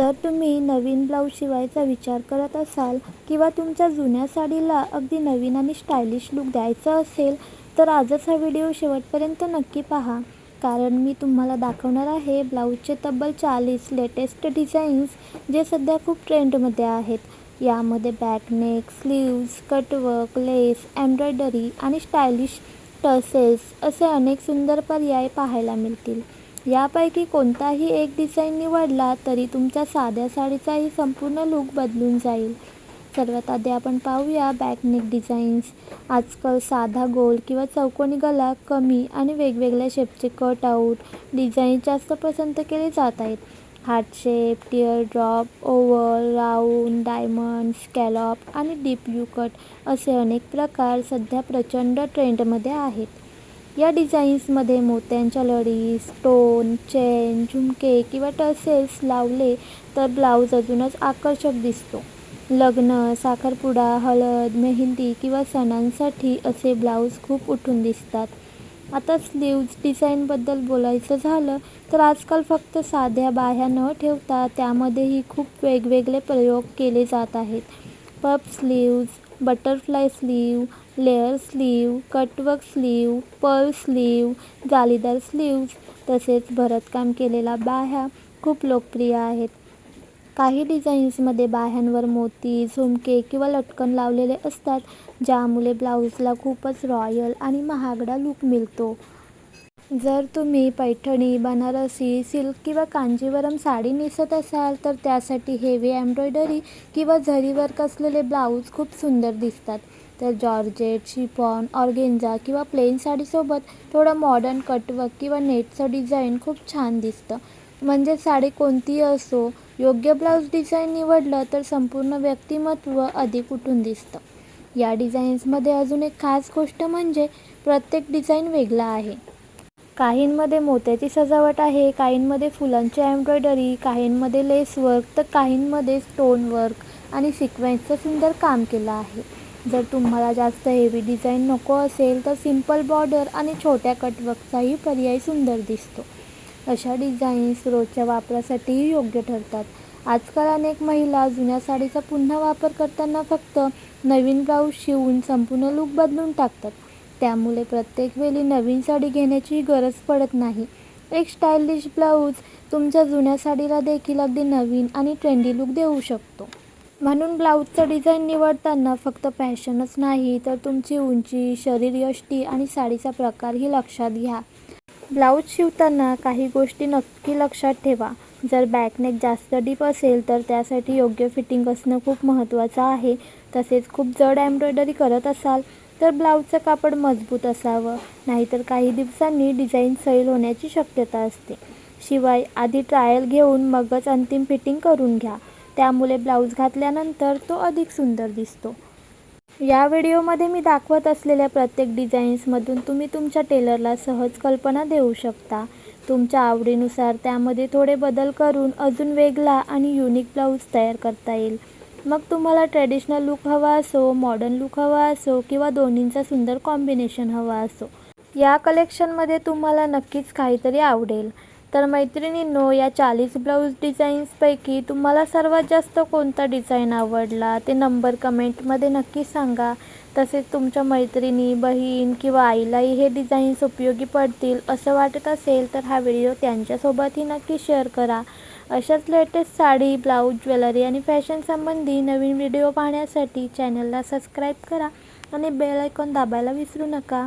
जर तुम्ही नवीन ब्लाऊज शिवायचा विचार करत असाल किंवा तुमच्या जुन्या साडीला अगदी नवीन आणि स्टायलिश लूक द्यायचा असेल तर आजच हा व्हिडिओ शेवटपर्यंत नक्की पहा, कारण मी तुम्हाला दाखवणार आहे ब्लाऊजचे तब्बल 40 लेटेस्ट डिझाईन्स जे सध्या खूप ट्रेंडमध्ये आहेत. यामध्ये बॅकनेक, स्लीव्ज, कटवर्क, लेस, एम्ब्रॉयडरी आणि स्टायलिश टसेल्स असे अनेक सुंदर पर्याय पाहायला मिळतील. यापैकी कोणताही एक डिझाईन निवडला तरी तुमच्या साध्या साडीचाही संपूर्ण लूक बदलून जाईल. सर्वात आधी आपण पाहूया बॅकनेक डिझाईन्स. आजकाल साधा गोल किंवा चौकोनी गला, कमी आणि वेगवेगळ्या शेपचे कटआउट डिझाईन जास्त पसंत केले जात आहेत. Heart shape, tear drop, oval, round, diamond, scallop आणि डीप यू कट असे अनेक प्रकार सध्या प्रचंड ट्रेंडमध्ये आहेत. या डिझाईन्समध्ये मोत्यांच्या लडी, स्टोन, चेन, झुमके किंवा टसेल्स लावले तर ब्लाऊज अजूनच आकर्षक दिसतो. लग्न, साखरपुडा, हळद, मेहंदी किंवा सणांसाठी असे ब्लाऊज खूप उठून दिसतात. आता स्लीव्ज डिझाईनबद्दल बोलायचं झालं तर आजकाल फक्त साध्या बाह्या न ठेवता त्यामध्येही खूप वेगवेगळे प्रयोग केले जात आहेत. Puff sleeves, butterfly sleeve, layer sleeve, cutwork sleeve, pearl sleeve, जालीदार स्लीव्ज तसेच भरतकाम केलेल्या बाह्या खूप लोकप्रिय आहेत. काही डिझाईन्समध्ये बाह्यांवर मोती, झुमके किंवा लटकन लावलेले असतात, ज्यामुळे ब्लाऊजला खूपच रॉयल आणि महागडा लूक मिळतो. जर तुम्ही पैठणी, बनारसी, सिल्क किंवा कांजीवरम साडी नेसत असाल तर त्यासाठी हेवी एम्ब्रॉयडरी किंवा झरी वर्क असलेले ब्लाऊज खूप सुंदर दिसतात. तर जॉर्जेट, शिफॉन, ऑर्गेन्झा किंवा प्लेन साडीसोबत थोडं मॉडर्न कटवर्क किंवा नेटचं डिझाईन खूप छान दिसतं. म्हणजे साडी कोणतीही असो, योग्य ब्लाऊज डिझाईन निवडलं तर संपूर्ण व्यक्तिमत्व अधिक उठून दिसतं. या डिझाईन्समध्ये अजून एक खास गोष्ट म्हणजे प्रत्येक डिझाईन वेगळा आहे. काहींमध्ये मोत्याची सजावट आहे, काहींमध्ये फुलांची एम्ब्रॉयडरी, काहींमध्ये लेस वर्क तर काहींमध्ये स्टोन वर्क आणि सिक्वेन्सचं सुंदर काम केलं आहे. जर तुम्हाला जास्त हेवी डिझाईन नको असेल तर सिंपल बॉर्डर आणि छोट्या कटवर्कचाही पर्याय सुंदर दिसतो. अशा डिझाईन्स रोजच्या वापरासाठीही योग्य ठरतात. आजकाल अनेक महिला जुन्या साडीचा पुन्हा वापर करताना फक्त नवीन ब्लाऊज शिवून संपूर्ण लूक बदलून टाकतात. त्यामुळे प्रत्येक वेळी नवीन साडी घेण्याची गरज पडत नाही. एक स्टायलिश ब्लाऊज तुमच्या जुन्या साडीला देखील अगदी नवीन आणि ट्रेंडी लूक देऊ शकतो. म्हणून ब्लाऊजचं डिझाईन निवडताना फक्त फॅशनच नाही तर तुमची उंची, शरीरयष्टी आणि साडीचा प्रकारही लक्षात घ्या. ब्लाऊज शिवताना काही गोष्टी नक्की लक्षात ठेवा. जर बॅकनेक जास्त डीप असेल तर त्यासाठी योग्य फिटिंग असणं खूप महत्त्वाचं आहे. तसेच खूप जड एम्ब्रॉयडरी करत असाल तर ब्लाऊजचं कापड मजबूत असावं, नाहीतर काही दिवसांनी डिझाईन सैल होण्याची शक्यता असते. शिवाय आधी ट्रायल घेऊन मगच अंतिम फिटिंग करून घ्या, त्यामुळे ब्लाऊज घातल्यानंतर तो अधिक सुंदर दिसतो. या व्हिडिओमध्ये मी दाखवत असलेल्या प्रत्येक डिझाईन्समधून तुम्ही तुमच्या टेलरला सहज कल्पना देऊ शकता. तुमच्या आवडीनुसार त्यामध्ये थोडे बदल करून अजून वेगळा आणि युनिक ब्लाऊज तयार करता येईल. मग तुम्हाला ट्रेडिशनल लूक हवा असो, मॉडर्न लूक हवा असो किंवा दोन्हींचा सुंदर कॉम्बिनेशन हवा असो, या कलेक्शनमध्ये तुम्हाला नक्कीच काहीतरी आवडेल. तर मैत्रिणींनो, या 40 ब्लाऊज डिझाईन्सपैकी तुम्हाला सर्वात जास्त कोणता डिझाईन आवडला ते नंबर कमेंटमध्ये नक्की सांगा. तसेच तुमच्या मैत्रिणी, बहीण किंवा आईलाही हे डिझाईन्स उपयोगी पडतील असं वाटत असेल तर हा व्हिडिओ त्यांच्यासोबतही नक्की शेअर करा. अशाच लेटेस्ट साडी, ब्लाऊज, ज्वेलरी आणि फॅशन संबंधी नवीन व्हिडिओ पाहण्यासाठी चॅनलला सबस्क्राईब करा आणि बेल आयकॉन दाबायला विसरू नका.